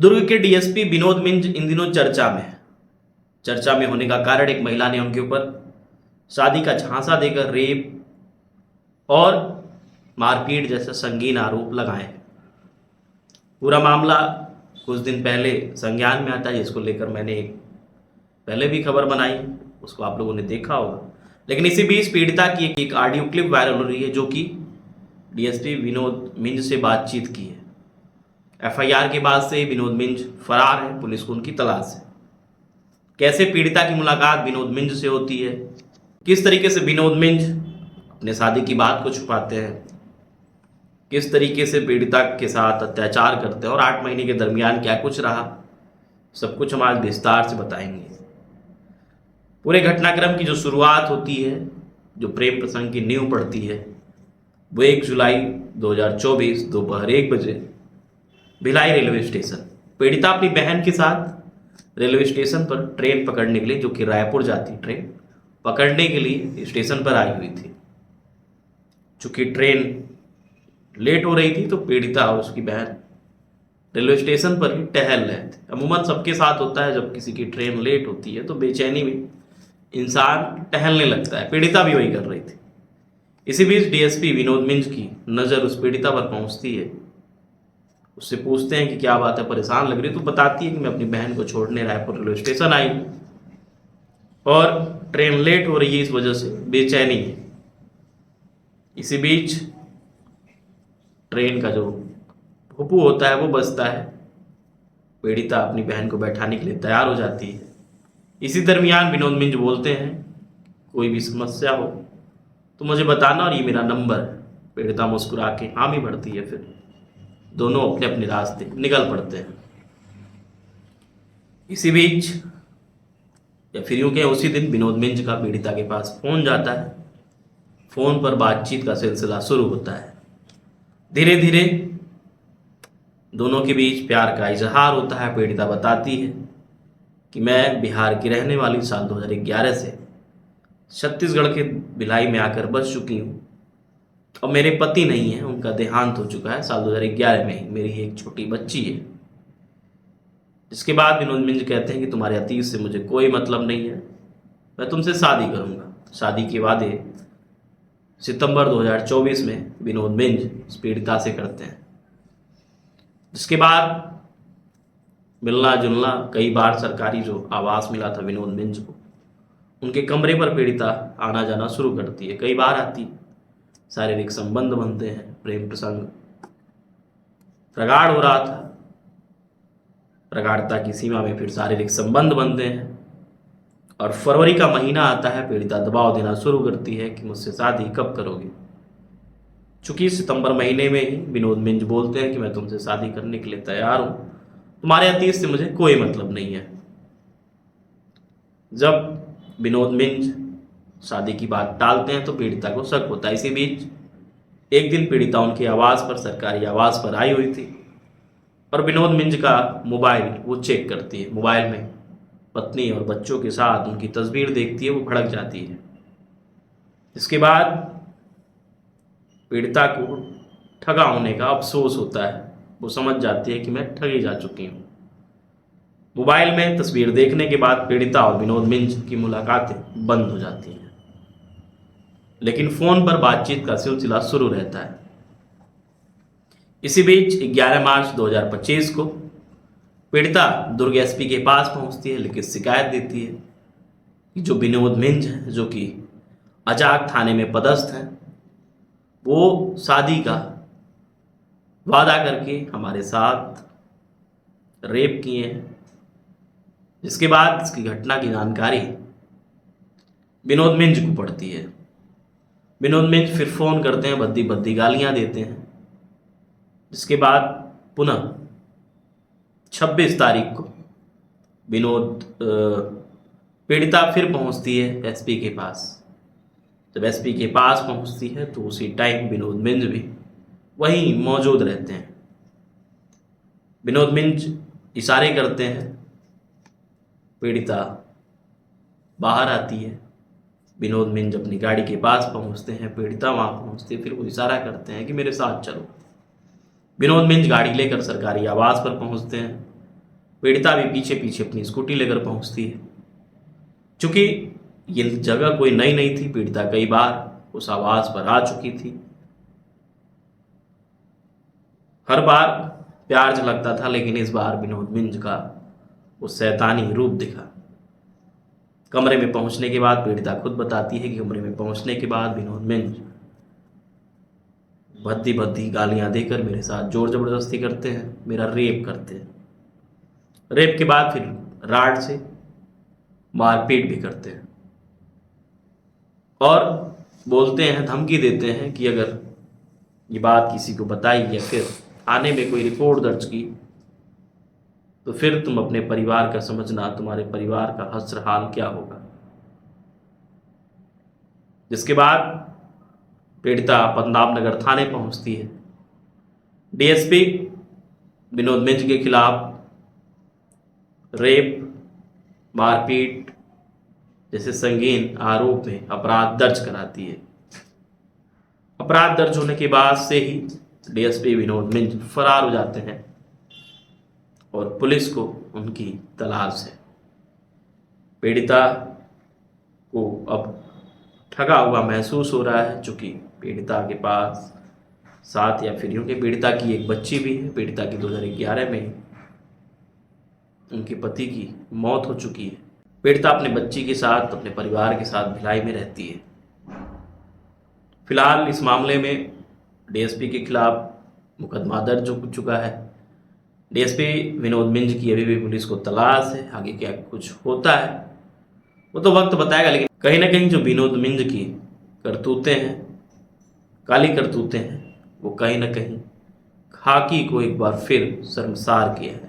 दुर्ग के डीएसपी विनोद मिंज इन दिनों चर्चा में होने का कारण एक महिला ने उनके ऊपर शादी का झांसा देकर रेप और मारपीट जैसे संगीन आरोप लगाए हैं। पूरा मामला कुछ दिन पहले संज्ञान में आता है, जिसको लेकर मैंने एक पहले भी खबर बनाई, उसको आप लोगों ने देखा होगा। लेकिन इसी बीच पीड़िता की एक ऑडियो क्लिप वायरल हो रही है, जो कि डीएसपी विनोद मिंज से बातचीत की है। एफआईआर के बाद से विनोद मिंज फरार है, पुलिस को उनकी तलाश है। कैसे पीड़िता की मुलाकात विनोद मिंज से होती है, किस तरीके से विनोद मिंज अपने शादी की बात को छुपाते हैं, किस तरीके से पीड़िता के साथ अत्याचार करते हैं और 8 महीने के दरमियान क्या कुछ रहा, सब कुछ हम आज विस्तार से बताएंगे। पूरे घटनाक्रम की जो शुरुआत होती है, जो प्रेम प्रसंग की नींव पड़ती है, वो 1 जुलाई 2024 दोपहर 1 बजे भिलाई रेलवे स्टेशन। पीड़िता अपनी बहन के साथ रेलवे स्टेशन पर ट्रेन पकड़ने के लिए, जो कि रायपुर जाती ट्रेन पकड़ने के लिए स्टेशन पर आई हुई थी। चूंकि ट्रेन लेट हो रही थी तो पीड़िता और उसकी बहन रेलवे स्टेशन पर ही टहल रहे थे। अमूमन सबके साथ होता है, जब किसी की ट्रेन लेट होती है तो बेचैनी में इंसान टहलने लगता है। पीड़िता भी वही कर रही थी। इसी बीच डीएसपी विनोद मिंज की नज़र उस पीड़िता पर पहुंचती है। उससे पूछते हैं कि क्या बात है, परेशान लग रही है। तो बताती है कि मैं अपनी बहन को छोड़ने रायपुर रेलवे स्टेशन आई और ट्रेन लेट हो रही है, इस वजह से बेचैनी है। इसी बीच ट्रेन का जो भुपू होता है वो बजता है। पीड़िता अपनी बहन को बैठाने के लिए तैयार हो जाती है। इसी दरमियान विनोद मिंज बोलते हैं, कोई भी समस्या हो तो मुझे बताना और ये मेरा नंबर है। पीड़िता मुस्कुरा के हामी भरती है। फिर दोनों अपने अपने रास्ते निकल पड़ते हैं। इसी बीच या फिर यूं कहें उसी दिन विनोद मिंज का पीड़िता के पास फोन जाता है। फोन पर बातचीत का सिलसिला शुरू होता है। धीरे धीरे दोनों के बीच प्यार का इजहार होता है। पीड़िता बताती है कि मैं बिहार की रहने वाली, साल 2011 से छत्तीसगढ़ के भिलाई में आकर बस चुकी हूँ और मेरे पति नहीं है, उनका देहांत हो चुका है साल 2011 में ही। मेरी एक छोटी बच्ची है। इसके बाद विनोद मिंज कहते हैं कि तुम्हारे अतीत से मुझे कोई मतलब नहीं है, मैं तुमसे शादी करूंगा। शादी के वादे सितंबर 2024 में विनोद मिंज उस पीड़िता से करते हैं। जिसके बाद मिलना जुलना, कई बार सरकारी जो आवास मिला था विनोद मिंज को, उनके कमरे पर पीड़िता आना जाना शुरू करती है। कई बार आती, शारीरिक संबंध बनते हैं। प्रेम प्रसंग प्रगाढ़ हो रहा था। प्रगाढ़ता की सीमा में फिर शारीरिक संबंध बनते हैं और फरवरी का महीना आता है। पीड़िता दबाव देना शुरू करती है कि मुझसे शादी कब करोगे। चूंकि सितंबर महीने में ही विनोद मिंज बोलते हैं कि मैं तुमसे शादी करने के लिए तैयार हूं, तुम्हारे अतीत से मुझे कोई मतलब नहीं है। जब विनोद मिंज शादी की बात टालते हैं तो पीड़िता को शक होता है। इसी बीच एक दिन पीड़िता उनके आवास पर, सरकारी आवास पर आई हुई थी और विनोद मिंज का मोबाइल वो चेक करती है। मोबाइल में पत्नी और बच्चों के साथ उनकी तस्वीर देखती है, वो भड़क जाती है। इसके बाद पीड़िता को ठगा होने का अफसोस होता है। वो समझ जाती है कि मैं ठगी जा चुकी हूँ। मोबाइल में तस्वीर देखने के बाद पीड़िता और विनोद मिंज की मुलाकातें बंद हो जाती हैं, लेकिन फोन पर बातचीत का सिलसिला शुरू रहता है। इसी बीच 11 मार्च 2025 को पीड़िता दुर्ग एसपी के पास पहुंचती है, लेकिन शिकायत देती है कि जो विनोद मिंज है, जो कि अजाक थाने में पदस्थ हैं, वो शादी का वादा करके हमारे साथ रेप किए हैं। जिसके बाद इसकी घटना की जानकारी विनोद मिंज को पड़ती है। विनोद मिंज फिर फोन करते हैं, भद्दी भद्दी गालियां देते हैं। जिसके बाद पुनः 26 तारीख को पीड़िता फिर पहुंचती है एसपी के पास। जब एसपी के पास पहुंचती है तो उसी टाइम विनोद मिंज भी वहीं मौजूद रहते हैं। विनोद मिंज इशारे करते हैं, पीड़िता बाहर आती है। विनोद मिंज अपनी गाड़ी के पास पहुंचते हैं, पीड़िता वहां पहुंचती है। फिर वो इशारा करते हैं कि मेरे साथ चलो। विनोद मिंज गाड़ी लेकर सरकारी आवास पर पहुंचते हैं। पीड़िता भी पीछे पीछे अपनी स्कूटी लेकर पहुंचती है। चूंकि ये जगह कोई नई नहीं थी, पीड़िता कई बार उस आवास पर आ चुकी थी, हर बार प्यार झलकता था, लेकिन इस बार विनोद मिंज का वो शैतानी रूप दिखा। कमरे में पहुंचने के बाद पीड़िता खुद बताती है कि कमरे में पहुंचने के बाद विनोद मिंज भद्दी भद्दी गालियां देकर मेरे साथ जोर जबरदस्ती करते हैं, मेरा रेप करते हैं। रेप के बाद फिर राड से मारपीट भी करते हैं और बोलते हैं, धमकी देते हैं कि अगर ये बात किसी को बताई या फिर थाने में कोई रिपोर्ट दर्ज की तो फिर तुम अपने परिवार का समझना, तुम्हारे परिवार का हश्र हाल क्या होगा। जिसके बाद पीड़िता पद्मनाभ नगर थाने पहुंचती है। डीएसपी विनोद मिंज के खिलाफ रेप, मारपीट जैसे संगीन आरोप में अपराध दर्ज कराती है। अपराध दर्ज होने के बाद से ही डीएसपी विनोद मिंज फरार हो जाते हैं और पुलिस को उनकी तलाश है। पीड़िता को अब ठगा हुआ महसूस हो रहा है, चूंकि पीड़िता के पास साथ या फिर यूं कि पीड़िता की एक बच्ची भी है। पीड़िता की 2011 में उनके पति की मौत हो चुकी है। पीड़िता अपने बच्ची के साथ, अपने परिवार के साथ भिलाई में रहती है। फिलहाल इस मामले में डीएसपी के खिलाफ मुकदमा दर्ज हो चुका है। डीएसपी विनोद मिंज की अभी भी पुलिस को तलाश है। आगे क्या कुछ होता है वो तो वक्त बताएगा, लेकिन कहीं ना कहीं जो विनोद मिंज की करतूतें हैं, काली करतूतें हैं, वो कहीं ना कहीं खाकी को एक बार फिर शर्मसार किया है।